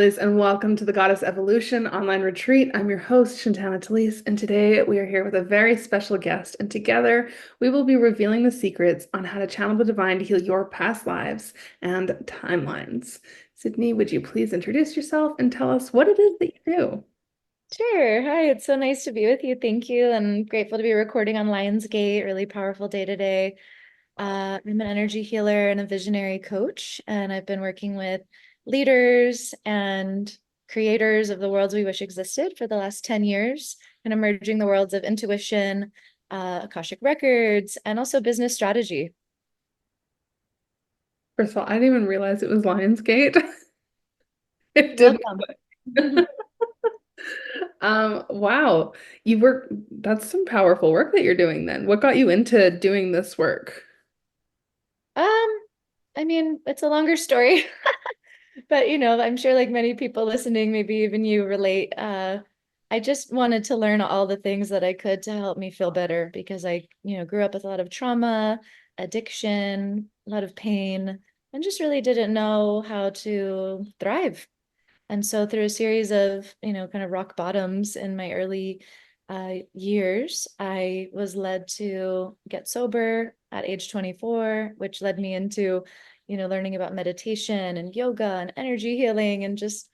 Talise, and welcome to the Goddess Evolution online retreat. I'm your host, Shantana Talise, and today we are here with a very special guest, and together we will be revealing the secrets on how to channel the divine to heal your past lives and timelines. Sydney, would you please introduce yourself and tell us what it is that you do? Sure. Hi, it's so nice to be with you. Thank you. And grateful to be recording on Lionsgate. Really powerful day today. I'm an energy healer and a visionary coach, and I've been working with leaders and creators of the worlds we wish existed for the last 10 years, and emerging the worlds of intuition, Akashic records, and also business strategy. First of all, I didn't even realize it was Lionsgate. It didn't. Welcome. Wow. That's some powerful work that you're doing then. What got you into doing this work? Um, I mean, it's a longer story. But I'm sure like many people listening, maybe even you relate. I just wanted to learn all the things that I could to help me feel better because I grew up with a lot of trauma, addiction, a lot of pain, and just really didn't know how to thrive. And so through a series of kind of rock bottoms in my early years, I was led to get sober at age 24, which led me into learning about meditation and yoga and energy healing and just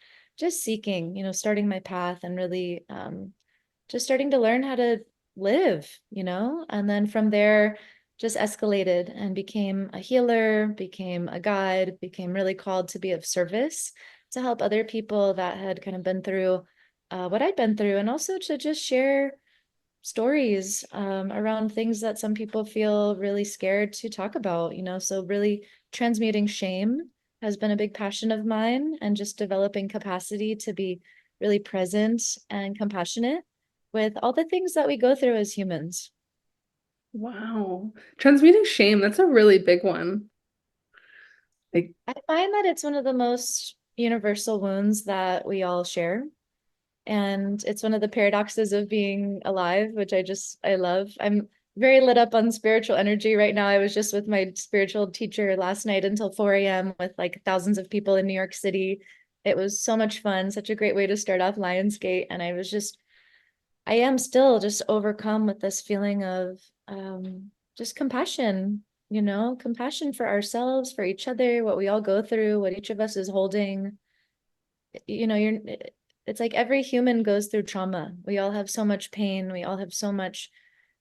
seeking starting my path and really just starting to learn how to live. And then from there, just escalated and became a healer, became a guide, became really called to be of service to help other people that had kind of been through what I'd been through, and also to just share stories around things that some people feel really scared to talk about. So really transmuting shame has been a big passion of mine, and just developing capacity to be really present and compassionate with all the things that we go through as humans. Wow. Transmuting shame, that's a really big one. Like, I find that it's one of the most universal wounds that we all share. And it's one of the paradoxes of being alive, which I love. I'm very lit up on spiritual energy right now. I was just with my spiritual teacher last night until 4 a.m. with like thousands of people in New York City. It was so much fun, such a great way to start off Lionsgate. And I am still just overcome with this feeling of just compassion for ourselves, for each other, what we all go through, what each of us is holding. It's like every human goes through trauma. We all have so much pain. We all have so much.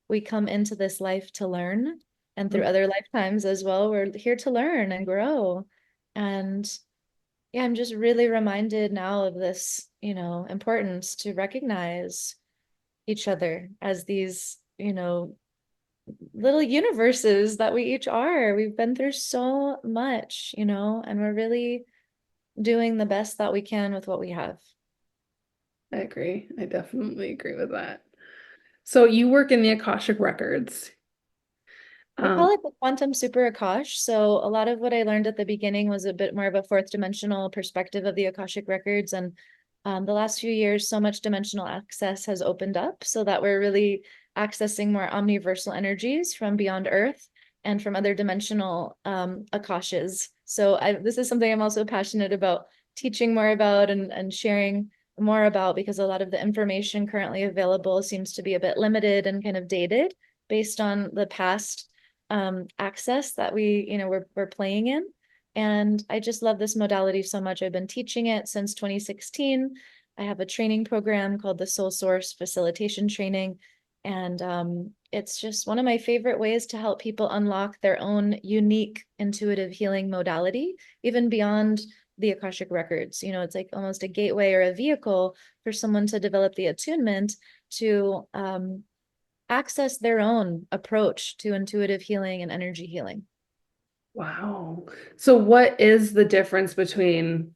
We come into this life to learn, and through other lifetimes as well, we're here to learn and grow. And yeah, I'm just really reminded now of this importance to recognize each other as these little universes that we each are. We've been through so much and we're really doing the best that we can with what we have. I agree. I definitely agree with that. So you work in the Akashic Records. I Um, call it the quantum super Akash. So a lot of what I learned at the beginning was a bit more of a fourth dimensional perspective of the Akashic records. And the last few years, so much dimensional access has opened up so that we're really accessing more omniversal energies from beyond Earth and from other dimensional Akashes. So this is something I'm also passionate about teaching more about and sharing more about, because a lot of the information currently available seems to be a bit limited and kind of dated based on the past access that we're playing in. And I just love this modality so much. I've been teaching it since 2016. I have a training program called the Soul Source Facilitation Training. And it's just one of my favorite ways to help people unlock their own unique intuitive healing modality, even beyond the Akashic records. It's like almost a gateway or a vehicle for someone to develop the attunement to access their own approach to intuitive healing and energy healing. wow. So what is the difference between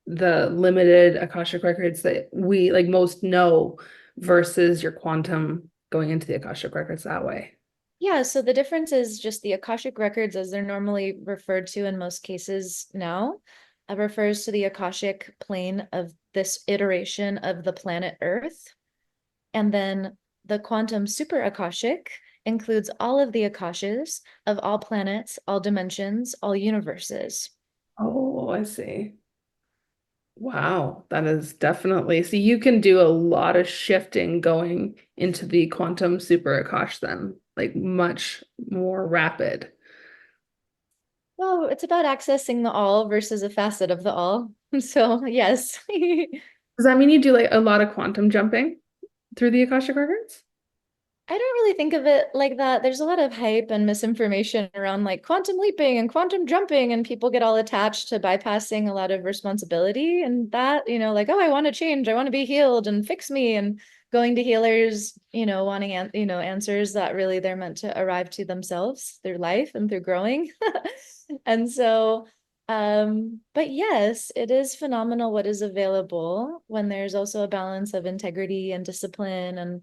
the limited Akashic Records that we like most know versus your quantum going into the Akashic Records that way? Yeah, so the difference is just the Akashic records, as they're normally referred to in most cases now, refers to the Akashic plane of this iteration of the planet Earth. And then the quantum super Akashic includes all of the Akashas of all planets, all dimensions, all universes. Oh, I see. Wow, that is definitely. So you can do a lot of shifting going into the quantum super Akash then, like much more rapid. Well, it's about accessing the all versus a facet of the all. So, yes. Does that mean you do like a lot of quantum jumping through the Akashic records? I don't really think of it like that. There's a lot of hype and misinformation around like quantum leaping and quantum jumping, and people get all attached to bypassing a lot of responsibility and that, like, oh, I want to change, I want to be healed and fix me, and going to healers, wanting answers that really they're meant to arrive to themselves through life and through growing. And so, but yes, it is phenomenal what is available when there's also a balance of integrity and discipline and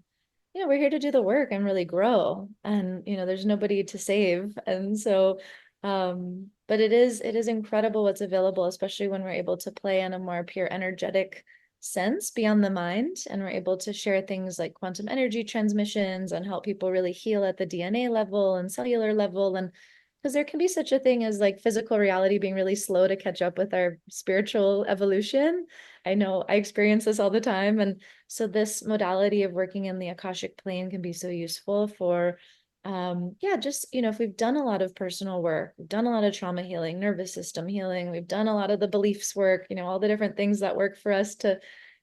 we're here to do the work and really grow. And, there's nobody to save. And so, but it is incredible what's available, especially when we're able to play in a more pure energetic sense beyond the mind. And we're able to share things like quantum energy transmissions and help people really heal at the DNA level and cellular level. And because there can be such a thing as like physical reality being really slow to catch up with our spiritual evolution. I know I experience this all the time. And so this modality of working in the Akashic plane can be so useful for, yeah, just, if we've done a lot of personal work, we've done a lot of trauma healing, nervous system healing, we've done a lot of the beliefs work, all the different things that work for us to,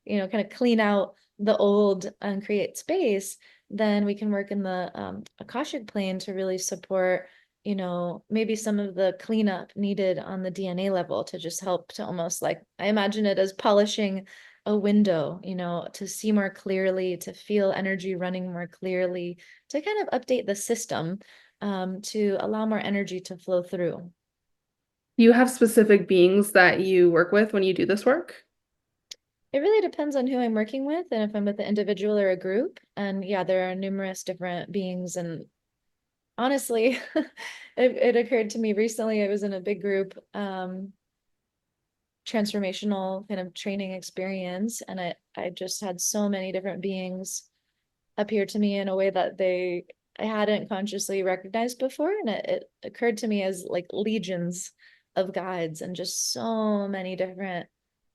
kind of clean out the old and create space, then we can work in the Akashic plane to really support maybe some of the cleanup needed on the DNA level to just help to almost like, I imagine it as polishing a window, to see more clearly, to feel energy running more clearly, to kind of update the system to allow more energy to flow through. Do you have specific beings that you work with when you do this work? It really depends on who I'm working with and if I'm with an individual or a group. And yeah, there are numerous different beings. And honestly, it occurred to me recently, I was in a big group transformational kind of training experience, and I just had so many different beings appear to me in a way that I hadn't consciously recognized before, and it occurred to me as like legions of guides and just so many different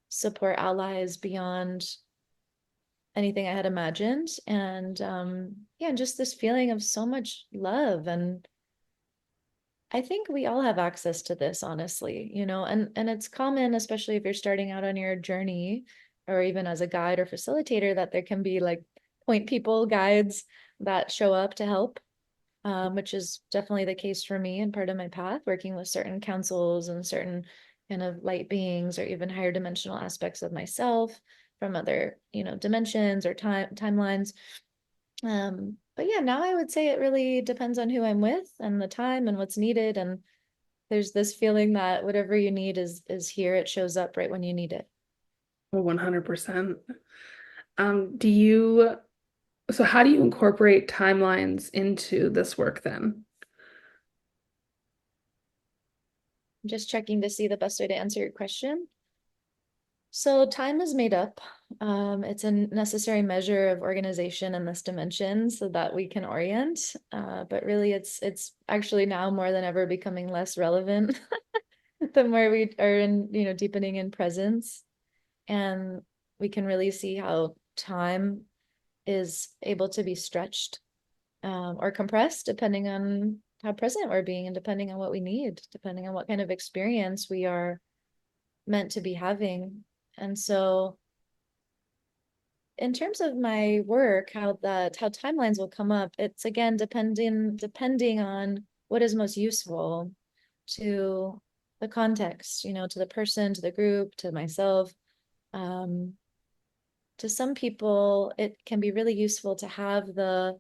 support allies beyond anything I had imagined. And yeah, and just this feeling of so much love. And I think we all have access to this, honestly, and it's common, especially if you're starting out on your journey or even as a guide or facilitator, that there can be like point people, guides that show up to help, which is definitely the case for me and part of my path, working with certain councils and certain kind of light beings or even higher dimensional aspects of myself from other, dimensions or timelines. But yeah, now I would say it really depends on who I'm with and the time and what's needed. And there's this feeling that whatever you need is here. It shows up right when you need it. Oh, 100%. Do you, so how do you incorporate timelines into this work then? Just checking to see the best way to answer your question. So time is made up. It's a necessary measure of organization in this dimension so that we can orient. But really, it's actually now more than ever becoming less relevant the more we are in, deepening in presence. And we can really see how time is able to be stretched or compressed depending on how present we're being and depending on what we need, depending on what kind of experience we are meant to be having. And so in terms of my work, how timelines will come up, it's again depending on what is most useful to the context, to the person, to the group, to myself. Um, to some people, it can be really useful to have the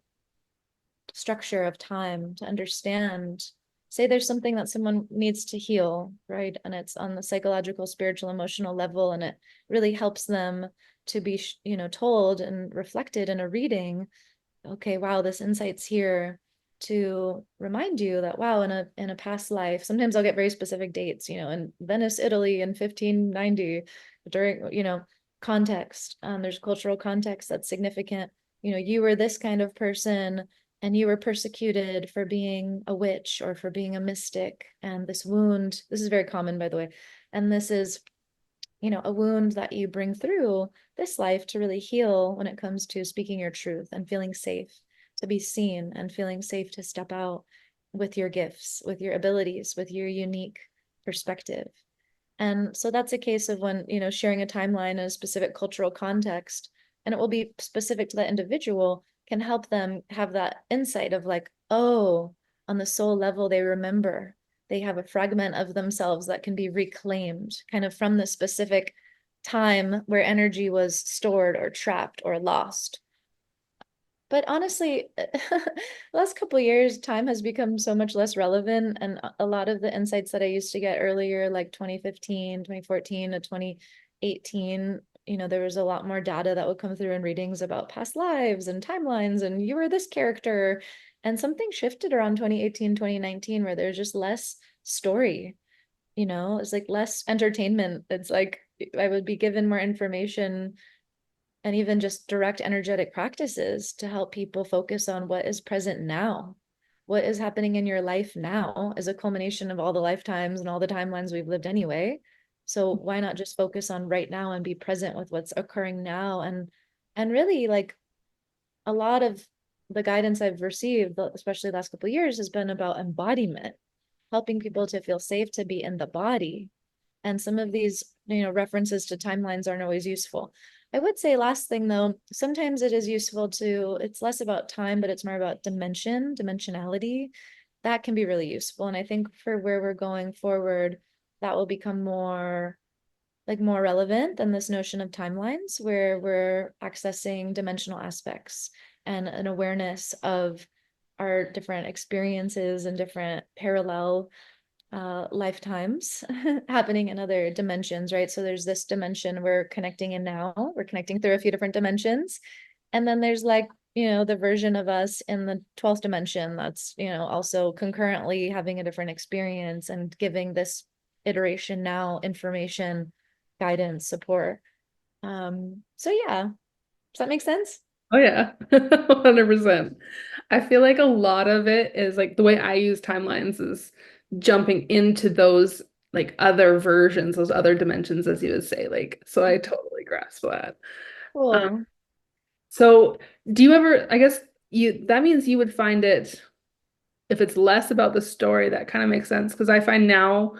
structure of time to understand. Say there's something that someone needs to heal, right? And it's on the psychological, spiritual, emotional level, and it really helps them to be, told and reflected in a reading. Okay, wow, this insight's here to remind you that wow, in a past life, sometimes I'll get very specific dates, in Venice, Italy in 1590 during, context. There's cultural context that's significant. You were this kind of person and you were persecuted for being a witch or for being a mystic, and this wound, this is very common, by the way, and this is a wound that you bring through this life to really heal when it comes to speaking your truth and feeling safe to be seen and feeling safe to step out with your gifts, with your abilities, with your unique perspective. And so that's a case of when, sharing a timeline in a specific cultural context, and it will be specific to that individual, can help them have that insight of like, oh, on the soul level, they remember. They have a fragment of themselves that can be reclaimed kind of from the specific time where energy was stored or trapped or lost. But honestly, the last couple of years, time has become so much less relevant. And a lot of the insights that I used to get earlier, like 2015, 2014 to 2018, there was a lot more data that would come through in readings about past lives and timelines, and you were this character. And something shifted around 2018, 2019, where there's just less story, it's like less entertainment. It's like I would be given more information and even just direct energetic practices to help people focus on what is present now. What is happening in your life now is a culmination of all the lifetimes and all the timelines we've lived anyway. So why not just focus on right now and be present with what's occurring now? And really, like, a lot of the guidance I've received, especially the last couple of years, has been about embodiment, helping people to feel safe to be in the body. And some of these, references to timelines aren't always useful. I would say last thing though, sometimes it is useful to, it's less about time, but it's more about dimensionality. That can be really useful. And I think for where we're going forward, that will become more relevant than this notion of timelines, where we're accessing dimensional aspects and an awareness of our different experiences and different parallel lifetimes happening in other dimensions, right? So there's this dimension we're connecting in now, we're connecting through a few different dimensions. And then there's like, the version of us in the 12th dimension that's, also concurrently having a different experience and giving this iteration now information, guidance, support. So yeah, does that make sense? Oh yeah, 100%. I feel like a lot of it is like the way I use timelines is jumping into those like other versions, those other dimensions, as you would say. Like, so I totally grasp that. Um, Cool. so do you ever, I guess that means you would find it if it's less about the story, that kind of makes sense. Because I find now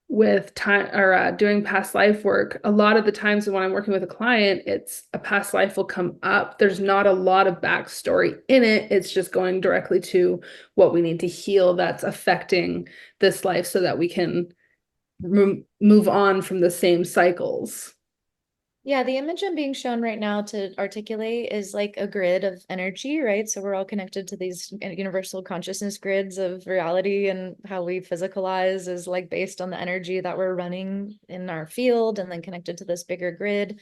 with time or doing past life work, a lot of the times when I'm working with a client, it's a past life will come up. There's not a lot of backstory in it. It's just going directly to what we need to heal that's affecting this life so that we can move on from the same cycles. Yeah, the image I'm being shown right now to articulate is like a grid of energy, right? So we're all connected to these universal consciousness grids of reality, and how we physicalize is like based on the energy that we're running in our field and then connected to this bigger grid.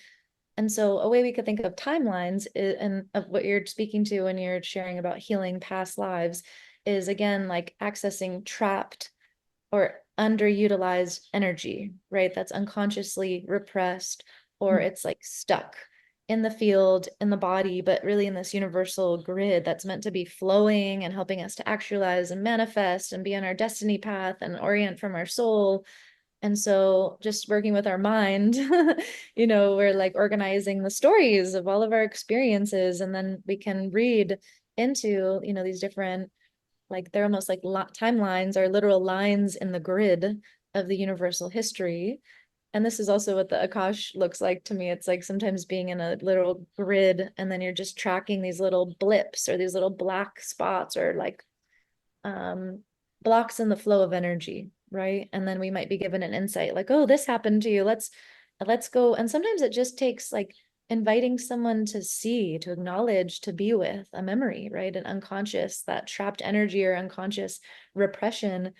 And so a way we could think of timelines and of what you're speaking to when you're sharing about healing past lives is again like accessing trapped or underutilized energy, right? That's unconsciously repressed, or it's like stuck in the field, in the body, but really in this universal grid that's meant to be flowing and helping us to actualize and manifest and be on our destiny path and orient from our soul. And so just working with our mind, we're like organizing the stories of all of our experiences, and then we can read into, these different, like they're almost like timelines or literal lines in the grid of the universal history. And this is also what the Akash looks like to me. It's like sometimes being in a literal grid, and then you're just tracking these little blips or these little black spots or like um, blocks in the flow of energy, right? And then we might be given an insight like, oh, this happened to you. Let's go. And sometimes it just takes like inviting someone to see, to acknowledge, to be with a memory, right? An unconscious, that trapped energy or unconscious repression.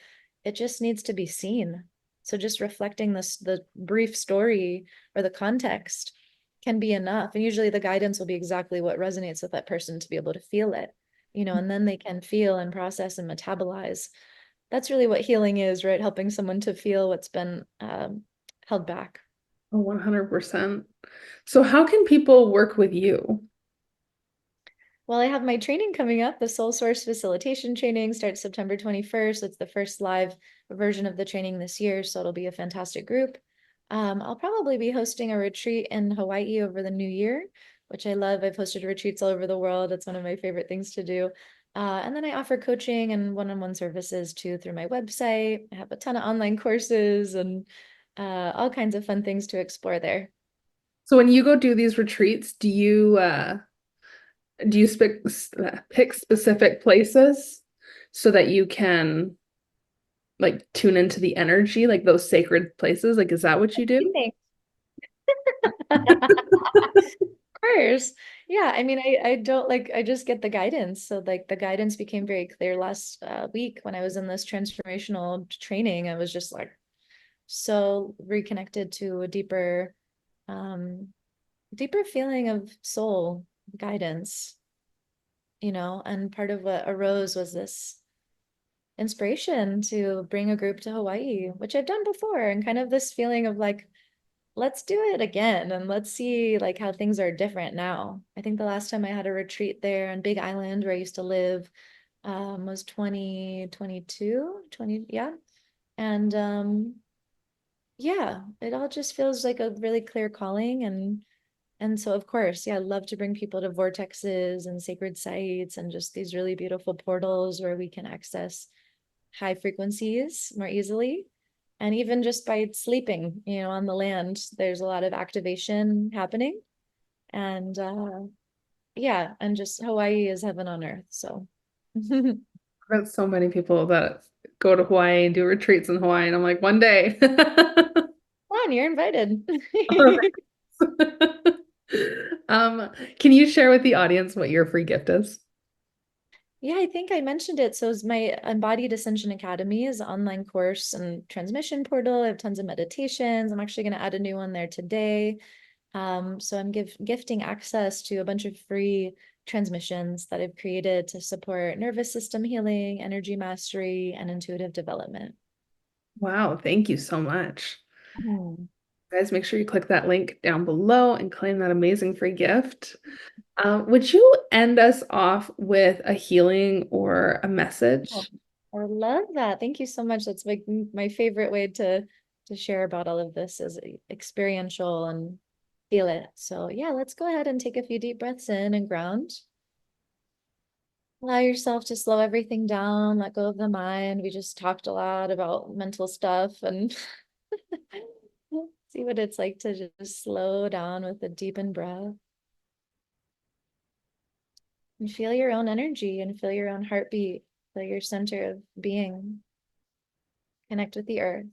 It just needs to be seen. So just reflecting the brief story or the context can be enough. And usually the guidance will be exactly what resonates with that person to be able to feel it, and then they can feel and process and metabolize. That's really what healing is, right? Helping someone to feel what's been held back. Oh, 100%. So how can people work with you? Well, I have my training coming up. The Soul Source Facilitation Training starts September 21st. It's the first live version of the training this year, so it'll be a fantastic group. I'll probably be hosting a retreat in Hawaii over the new year, which I love. I've hosted retreats all over the world. It's one of my favorite things to do. And then I offer coaching and one-on-one services too through my website. I have a ton of online courses and all kinds of fun things to explore there. So when you go do these retreats, do you pick specific places so that you can like tune into the energy, like those sacred places? Like, is that what you do? Thanks. Course. Yeah, I mean, I don't like, I just get the guidance. So like the guidance became very clear last week when I was in this transformational training. I was just like so reconnected to a um, deeper feeling of soul guidance, and part of what arose was this inspiration to bring a group to Hawaii, which I've done before, and kind of this feeling of like, let's do it again and let's see like how things are different now. I think the last time I had a retreat there on Big Island where I used to live was 2022, 20, yeah. And yeah, it all just feels like a really clear calling and so of course, yeah, I love to bring people to vortexes and sacred sites and just these really beautiful portals where we can access high frequencies more easily. And even just by sleeping, on the land, there's a lot of activation happening. And yeah, and just Hawaii is heaven on earth. So come I've got so many people that go to Hawaii and do retreats in Hawaii, and I'm like, one day. on, you're invited. All right. Can you share with the audience what your free gift is? Yeah, I think I mentioned it. So it's my Embodied Ascension Academy is an online course and transmission portal. I have tons of meditations. I'm actually going to add a new one there today. So I'm gifting access to a bunch of free transmissions that I've created to support nervous system healing, energy mastery, and intuitive development. Wow, thank you so much. Hmm. Guys, make sure you click that link down below and claim that amazing free gift. Would you end us off with a healing or a Oh, message? I love that. Thank you so much. That's like my favorite way to share about all of this is experiential and feel it. So yeah, let's go ahead and take a few deep breaths in and ground. Allow yourself to slow everything down, let go of the mind. We just talked a lot about mental stuff and see what it's like to just slow down with a deepened breath and feel your own energy and feel your own heartbeat, feel your center of being, connect with the earth,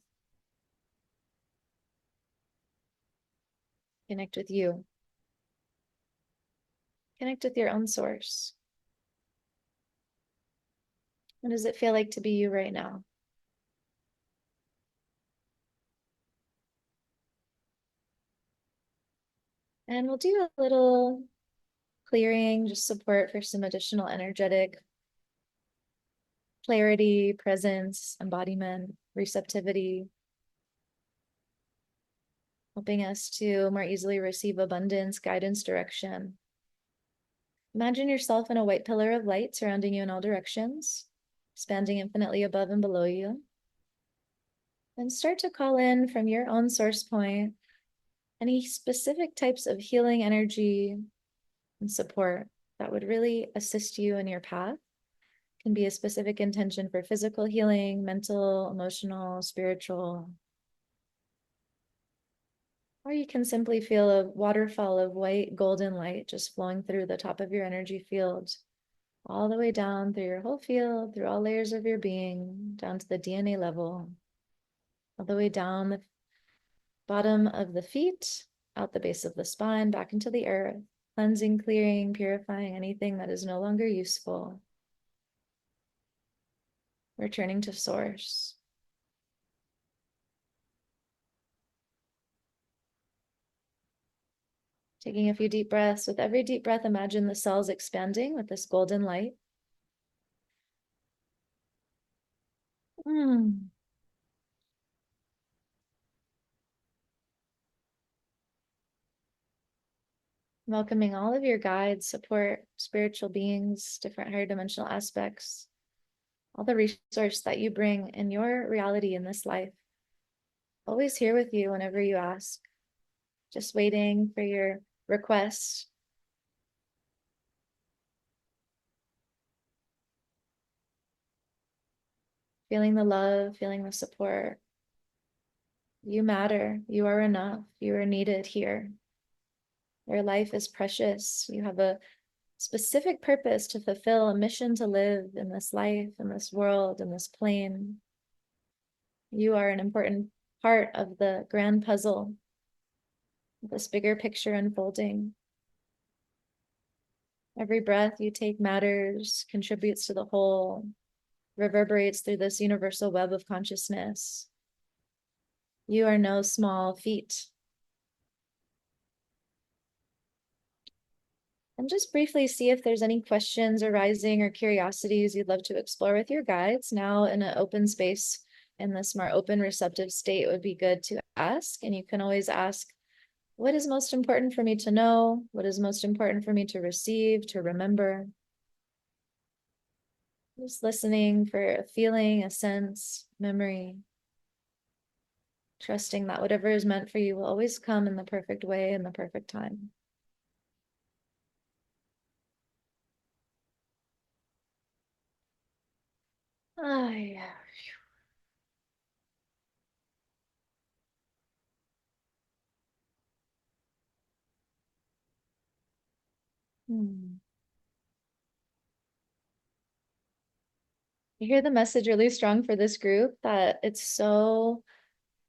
connect with you, connect with your own source. What does it feel like to be you right now? And we'll do a little clearing, just support for some additional energetic clarity, presence, embodiment, receptivity, helping us to more easily receive abundance, guidance, direction. Imagine yourself in a white pillar of light surrounding you in all directions, expanding infinitely above and below you. And start to call in from your own source point any specific types of healing energy and support that would really assist you in your path. Can be a specific intention for physical healing, mental, emotional, spiritual. Or you can simply feel a waterfall of white golden light just flowing through the top of your energy field, all the way down through your whole field, through all layers of your being, down to the DNA level, all the way down the bottom of the feet, out the base of the spine, back into the earth, cleansing, clearing, purifying anything that is no longer useful, returning to source. Taking a few deep breaths. With every deep breath, imagine the cells expanding with this golden light. Mm. Welcoming all of your guides, support, spiritual beings, different higher dimensional aspects, all the resource that you bring in your reality in this life. always here with you whenever you ask, just waiting for your request. Feeling the love, feeling the support. You matter. You are enough. You are needed here. Your life is precious. You have a specific purpose to fulfill, a mission to live in this life, in this world, in this plane. You are an important part of the grand puzzle, this bigger picture unfolding. Every breath you take matters, contributes to the whole, reverberates through this universal web of consciousness. You are no small feat. And just briefly see if there's any questions arising or curiosities you'd love to explore with your guides. Now in an open space, in this more open, receptive state, would be good to ask. And you can always ask, what is most important for me to know? What is most important for me to receive, to remember? Just listening for a feeling, a sense, memory, trusting that whatever is meant for you will always come in the perfect way in the perfect time. Ah, yeah. Hmm. I hear the message really strong for this group that it's so,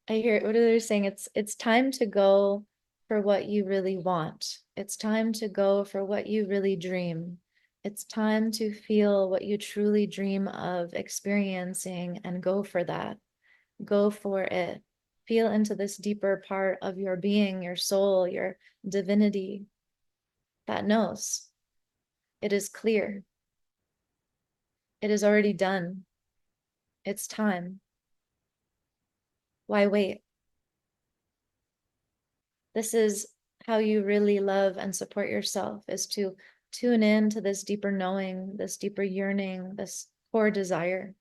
I hear what are they saying? It's time to go for what you really want. It's time to go for what you really dream. It's time to feel what you truly dream of experiencing and go for that. Go for it. Feel into this deeper part of your being, your soul, your divinity that knows. It is clear. It is already done. It's time. Why wait? This is how you really love and support yourself, is to tune in to this deeper knowing, this deeper yearning, this core desire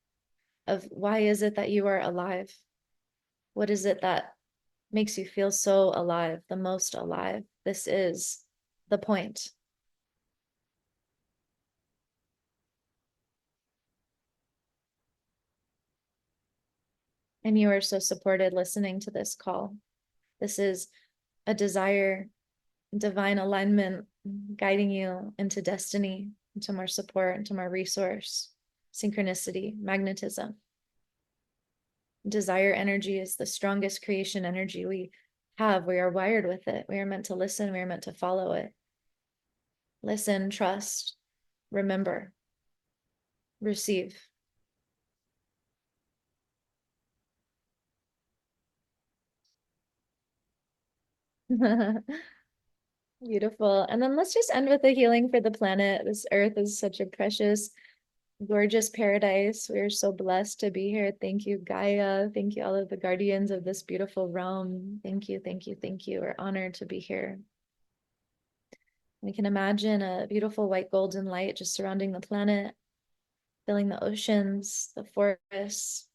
of why is it that you are alive? What is it that makes you feel so alive, the most alive? This is the point. And you are so supported listening to this call. This is a desire, divine alignment, guiding you into destiny, into more support, into more resource, synchronicity, magnetism. Desire energy is the strongest creation energy we have. We are wired with it. We are meant to listen. We are meant to follow it. Listen, trust, remember, receive. Beautiful. And then let's just end with a healing for the planet. This earth is such a precious, gorgeous paradise. We are so blessed to be here. Thank you, Gaia. Thank you, all of the guardians of this beautiful realm. Thank you, thank you, thank you. We're honored to be here. We can imagine a beautiful white golden light just surrounding the planet, filling the oceans, the forests,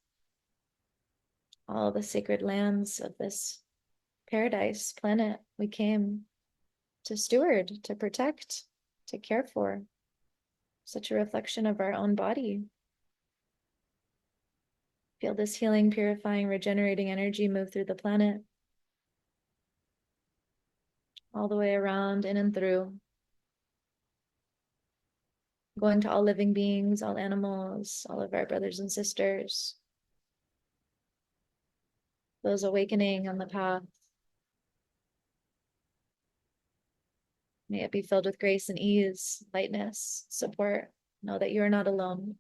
all the sacred lands of this paradise planet we came to steward, to protect, to care for. Such a reflection of our own body. Feel this healing, purifying, regenerating energy move through the planet, all the way around, in and through, going to all living beings, all animals, all of our brothers and sisters, those awakening on the path. May it be filled with grace and ease, lightness, support. Know that you are not alone.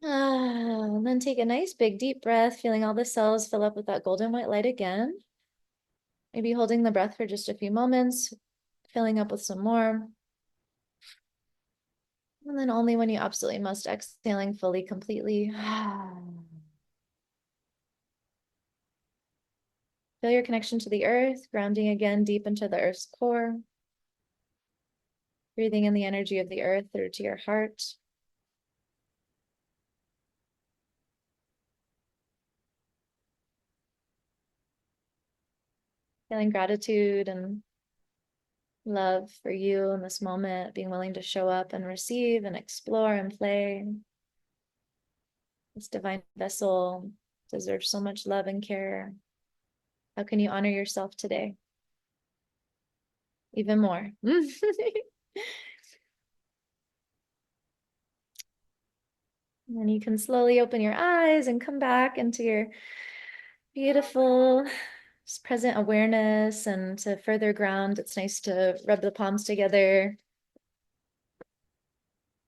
And then take a nice big deep breath, feeling all the cells fill up with that golden white light again. Maybe holding the breath for just a few moments, filling up with some more. And then only when you absolutely must, exhaling fully, completely. Feel your connection to the earth, grounding again deep into the earth's core. Breathing in the energy of the earth through to your heart. feeling gratitude and love for you in this moment, being willing to show up and receive and explore and play. This divine vessel deserves so much love and care. How can you honor yourself today? Even more. And then you can slowly open your eyes and come back into your beautiful present awareness. And to further ground, it's nice to rub the palms together,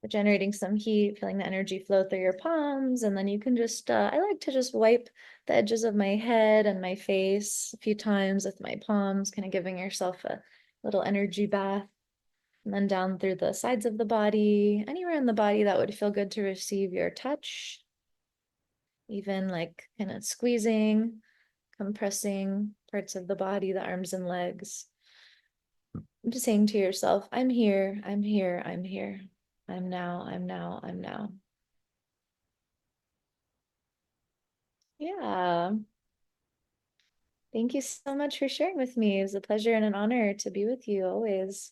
generating some heat, feeling the energy flow through your palms. And then you can just, I like to just wipe the edges of my head and my face a few times with my palms, kind of giving yourself a little energy bath. And then down through the sides of the body, anywhere in the body that would feel good to receive your touch, even like kind of squeezing, compressing parts of the body, the arms and legs. I'm just saying to yourself, I'm here, I'm here, I'm here. I'm now, I'm now, I'm now. Yeah. Thank you so much for sharing with me. It was a pleasure and an honor to be with you always.